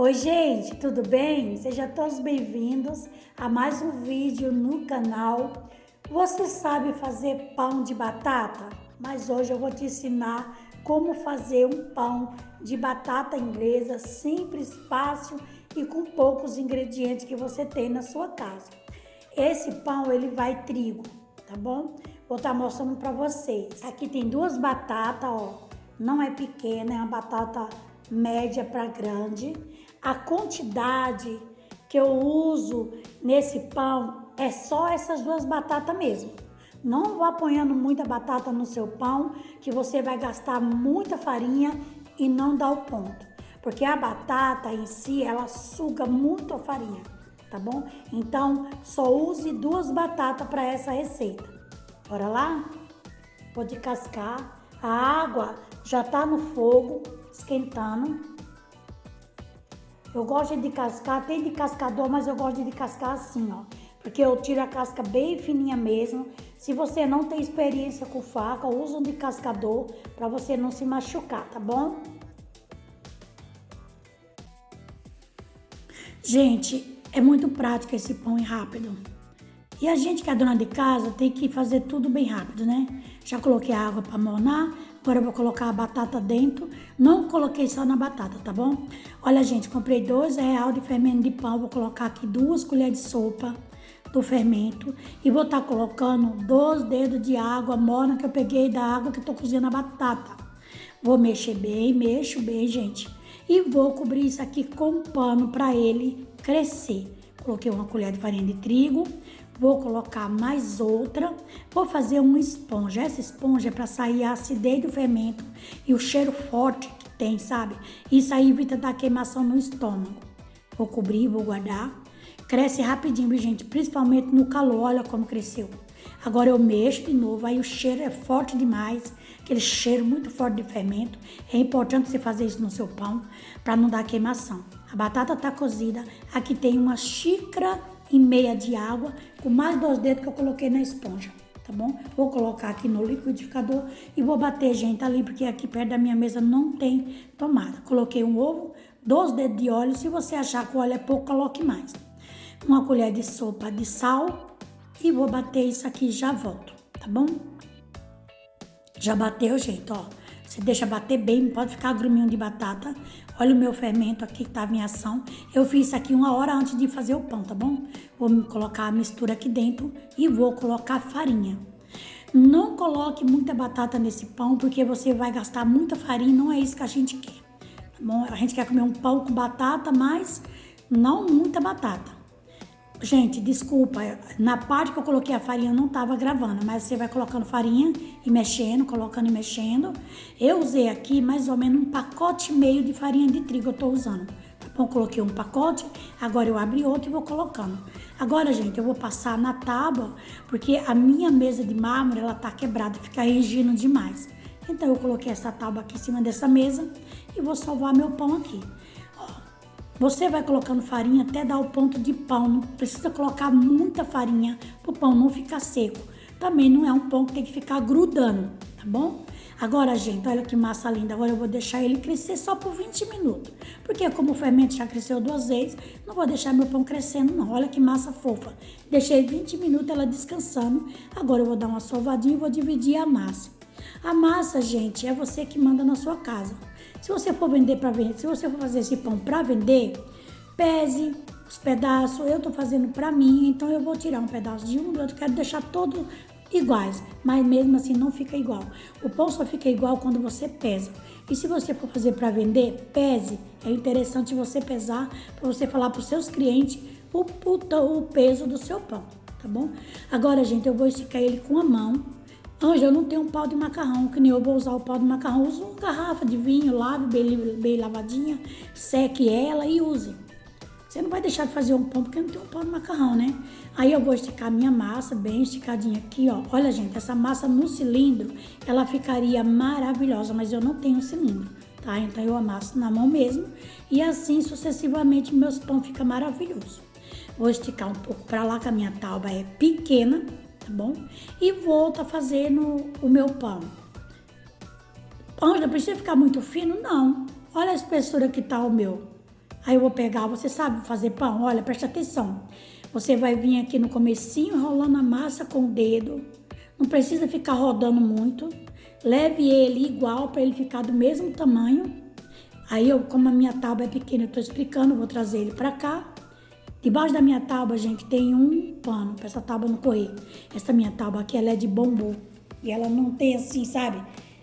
Oi, gente, tudo bem? Sejam todos bem-vindos a mais um vídeo no canal. Você sabe fazer pão de batata? Mas hoje eu vou te ensinar como fazer um pão de batata inglesa simples, fácil e com poucos ingredientes que você tem na sua casa. Esse pão ele vai trigo, tá bom? Vou estar mostrando para vocês. Aqui tem duas batatas, ó. Não é pequena, é uma batata média para grande. A quantidade que eu uso nesse pão é só essas duas batatas mesmo. Não vá apanhando muita batata no seu pão, que você vai gastar muita farinha e não dá o ponto. Porque a batata em si, ela suga muito a farinha, tá bom? Então, só use duas batatas para essa receita. Bora lá? Vou descascar. A água já tá no fogo, esquentando. Eu gosto de descascar, tem descascador, mas eu gosto de descascar assim, ó. Porque eu tiro a casca bem fininha mesmo. Se você não tem experiência com faca, usa um descascador para você não se machucar, tá bom? Gente, é muito prático esse pão e rápido. E a gente que é dona de casa tem que fazer tudo bem rápido, né? Já coloquei a água para mornar, agora eu vou colocar a batata dentro. Não coloquei só na batata, tá bom? Olha, gente, comprei R$2 de fermento de pão, vou colocar aqui 2 colheres de sopa do fermento e vou estar colocando 2 dedos de água morna que eu peguei da água que eu tô cozinhando a batata. Vou mexo bem, gente. E vou cobrir isso aqui com um pano para ele crescer. Coloquei uma colher de farinha de trigo. Vou colocar mais outra, vou fazer uma esponja. Essa esponja é para sair a acidez do fermento e o cheiro forte que tem, sabe? Isso aí evita dar queimação no estômago. Vou cobrir, vou guardar. Cresce rapidinho, viu, gente? Principalmente no calor, olha como cresceu. Agora eu mexo de novo, aí o cheiro é forte demais, aquele cheiro muito forte de fermento. É importante você fazer isso no seu pão para não dar queimação. A batata tá cozida, aqui tem uma xícara e meia de água, com mais 2 dedos que eu coloquei na esponja, tá bom? Vou colocar aqui no liquidificador e vou bater, gente, ali, porque aqui perto da minha mesa não tem tomada. Coloquei um ovo, 2 dedos de óleo, se você achar que o óleo é pouco, coloque mais. Uma colher de sopa de sal e vou bater isso aqui e já volto, tá bom? Já bateu, gente, ó. Você deixa bater bem, não pode ficar gruminho de batata. Olha o meu fermento aqui que estava em ação. Eu fiz isso aqui 1 hora antes de fazer o pão, tá bom? Vou colocar a mistura aqui dentro e vou colocar farinha. Não coloque muita batata nesse pão, porque você vai gastar muita farinha, não é isso que a gente quer, tá bom? A gente quer comer um pão com batata, mas não muita batata. Gente, desculpa, na parte que eu coloquei a farinha eu não tava gravando, mas você vai colocando farinha e mexendo, colocando e mexendo. Eu usei aqui mais ou menos 1,5 pacote de farinha de trigo eu tô usando. Tá bom? Coloquei 1 pacote, agora eu abri outro e vou colocando. Agora, gente, eu vou passar na tábua, porque a minha mesa de mármore, ela tá quebrada, fica rigindo demais. Então eu coloquei essa tábua aqui em cima dessa mesa e vou salvar meu pão aqui. Você vai colocando farinha até dar o ponto de pão, não precisa colocar muita farinha para o pão não ficar seco. Também não é um pão que tem que ficar grudando, tá bom? Agora, gente, olha que massa linda. Agora eu vou deixar ele crescer só por 20 minutos. Porque como o fermento já cresceu 2 vezes, não vou deixar meu pão crescendo não. Olha que massa fofa. Deixei 20 minutos ela descansando. Agora eu vou dar uma sovadinha e vou dividir a massa. A massa, gente, é você que manda na sua casa. Se você for vender para vender, se você for fazer esse pão para vender, pese os pedaços. Eu tô fazendo para mim, então eu vou tirar um pedaço de um do outro. Quero deixar todos iguais, mas mesmo assim não fica igual. O pão só fica igual quando você pesa. E se você for fazer para vender, pese. É interessante você pesar para você falar para os seus clientes o peso do seu pão, tá bom? Agora, gente, eu vou esticar ele com a mão. Ângela, eu não tenho um pau de macarrão, que nem eu vou usar o pau de macarrão. Use uma garrafa de vinho, lave bem lavadinha, seque ela e use. Você não vai deixar de fazer um pão porque não tem um pau de macarrão, né? Aí eu vou esticar a minha massa bem esticadinha aqui, ó. Olha, gente, essa massa no cilindro, ela ficaria maravilhosa, mas eu não tenho cilindro, tá? Então eu amasso na mão mesmo e assim sucessivamente meus pão fica maravilhoso. Vou esticar um pouco pra lá, que a minha tábua é pequena, tá bom? E volto a fazer o meu pão. Ângela, precisa ficar muito fino? Não. Olha a espessura que tá o meu. Aí eu vou pegar, você sabe fazer pão? Olha, presta atenção. Você vai vir aqui no comecinho, rolando a massa com o dedo. Não precisa ficar rodando muito. Leve ele igual para ele ficar do mesmo tamanho. Aí eu, como a minha tábua é pequena, eu tô explicando, eu vou trazer ele para cá. Debaixo da minha tábua, gente, tem um pano para essa tábua não correr. Essa minha tábua aqui, ela é de bambu. E ela não tem assim, sabe?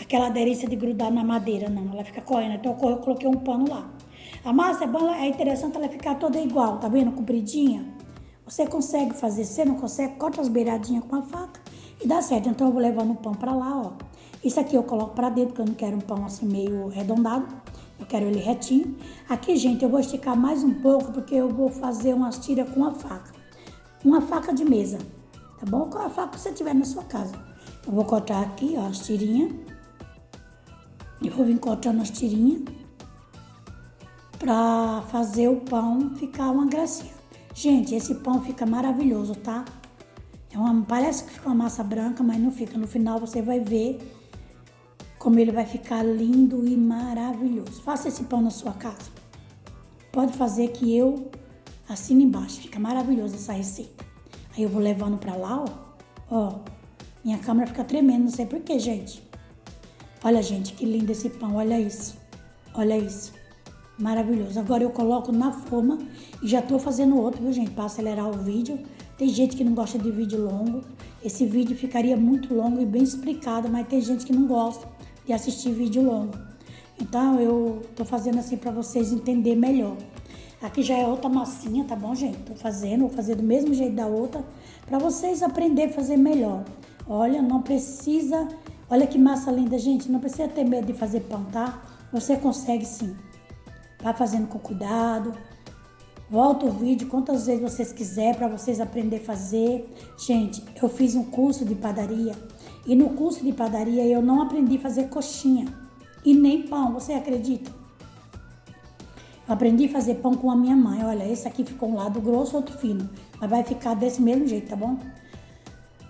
Aquela aderência de grudar na madeira, não. Ela fica correndo. Então eu coloquei um pano lá. A massa é bom, é interessante ela ficar toda igual, tá vendo? Compridinha. Você consegue fazer, se não consegue, corta as beiradinhas com a faca e dá certo. Então eu vou levando o pão pra lá, ó. Isso aqui eu coloco pra dentro, porque eu não quero um pão assim meio arredondado. Eu quero ele retinho. Aqui, gente, eu vou esticar mais um pouco, porque eu vou fazer umas tiras com a faca. Uma faca de mesa, tá bom? Com a faca que você tiver na sua casa. Eu vou cortar aqui, ó, as tirinhas. Eu vou vir cortando as tirinhas pra fazer o pão ficar uma gracinha. Gente, esse pão fica maravilhoso, tá? Parece que fica uma massa branca, mas não fica. No final você vai ver como ele vai ficar lindo e maravilhoso. Faça esse pão na sua casa. Pode fazer que eu assino embaixo. Fica maravilhoso essa receita. Aí eu vou levando pra lá, ó. Ó, minha câmera fica tremendo, não sei porquê, gente. Olha, gente, que lindo esse pão. Olha isso. Olha isso. Maravilhoso. Agora eu coloco na forma e já tô fazendo outro, viu, gente? Para acelerar o vídeo. Tem gente que não gosta de vídeo longo. Esse vídeo ficaria muito longo e bem explicado, mas tem gente que não gosta de assistir vídeo longo. Então eu tô fazendo assim para vocês entenderem melhor. Aqui já é outra massinha, tá bom, gente? Tô fazendo, vou fazer do mesmo jeito da outra para vocês aprenderem a fazer melhor. Olha, não precisa... Olha que massa linda, gente. Não precisa ter medo de fazer pão, tá? Você consegue sim. Vai fazendo com cuidado. Volta o vídeo quantas vezes vocês quiserem para vocês aprenderem a fazer. Gente, eu fiz um curso de padaria. E no curso de padaria eu não aprendi a fazer coxinha. E nem pão, você acredita? Eu aprendi a fazer pão com a minha mãe. Olha, esse aqui ficou um lado grosso, outro fino. Mas vai ficar desse mesmo jeito, tá bom?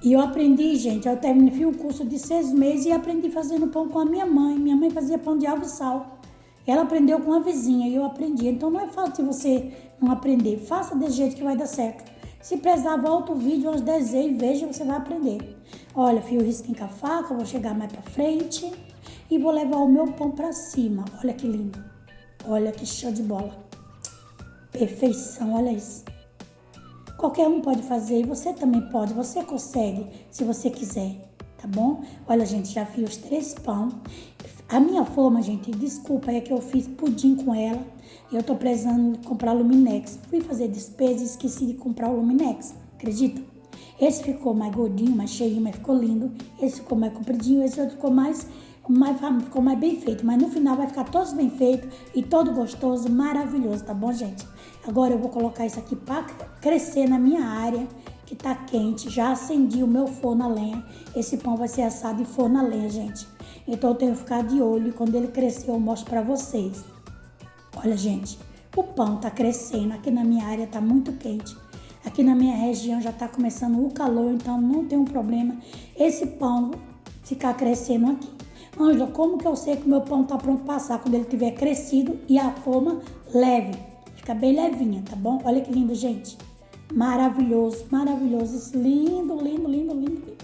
E eu aprendi, gente, eu terminei um curso de 6 meses e aprendi fazendo pão com a minha mãe. Minha mãe fazia pão de água e sal. Ela aprendeu com a vizinha e eu aprendi. Então não é fácil você não aprender. Faça desse jeito que vai dar certo. Se precisar, volta o vídeo, umas 10 vezes e veja, você vai aprender. Olha, fio risquinho com a faca, vou chegar mais pra frente e vou levar o meu pão pra cima. Olha que lindo. Olha que show de bola. Perfeição, olha isso. Qualquer um pode fazer e você também pode, você consegue, se você quiser, tá bom? Olha, gente, já fiz os 3 pão. A minha forma, gente, desculpa, é que eu fiz pudim com ela e eu tô precisando comprar Luminex. Fui fazer despesa e esqueci de comprar o Luminex, acredita? Esse ficou mais gordinho, mais cheinho, mas ficou lindo. Esse ficou mais compridinho, esse outro ficou mais bem feito. Mas no final vai ficar todos bem feito e todo gostoso, maravilhoso, tá bom, gente? Agora eu vou colocar isso aqui para crescer na minha área, que tá quente. Já acendi o meu forno a lenha. Esse pão vai ser assado em forno a lenha, gente. Então eu tenho que ficar de olho e quando ele crescer eu mostro para vocês. Olha, gente, o pão tá crescendo. Aqui na minha área tá muito quente. Aqui na minha região já tá começando o calor, então não tem um problema esse pão ficar crescendo aqui. Ângela, como que eu sei que o meu pão tá pronto para assar? Quando ele tiver crescido e a forma leve. Fica bem levinha, tá bom? Olha que lindo, gente. Maravilhoso, maravilhoso. Isso, lindo, lindo, lindo, lindo, lindo.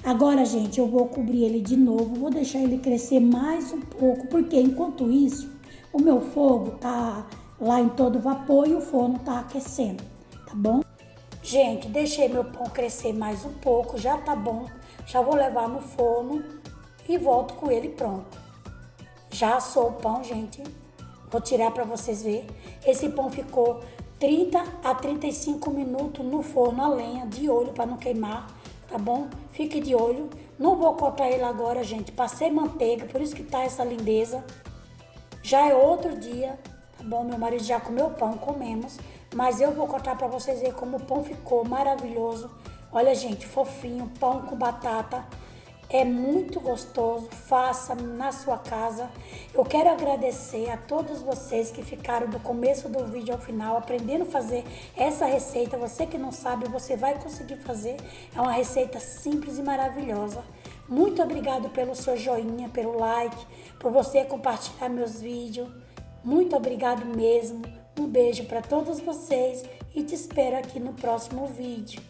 Agora, gente, eu vou cobrir ele de novo. Vou deixar ele crescer mais um pouco, porque enquanto isso, o meu fogo tá lá em todo vapor e o forno tá aquecendo, tá bom? Gente, deixei meu pão crescer mais um pouco, já tá bom. Já vou levar no forno e volto com ele pronto. Já assou o pão, gente. Vou tirar para vocês verem. Esse pão ficou 30 a 35 minutos no forno a lenha, de olho para não queimar, tá bom? Fique de olho. Não vou cortar ele agora, gente. Passei manteiga, por isso que tá essa lindeza. Já é outro dia, tá bom? Meu marido já comeu pão, comemos. Mas eu vou cortar para vocês verem como o pão ficou maravilhoso. Olha, gente, fofinho, pão com batata. É muito gostoso, faça na sua casa. Eu quero agradecer a todos vocês que ficaram do começo do vídeo ao final aprendendo a fazer essa receita. Você que não sabe, você vai conseguir fazer. É uma receita simples e maravilhosa. Muito obrigado pelo seu joinha, pelo like, por você compartilhar meus vídeos. Muito obrigado mesmo Um beijo para todos vocês e te espero aqui no próximo vídeo.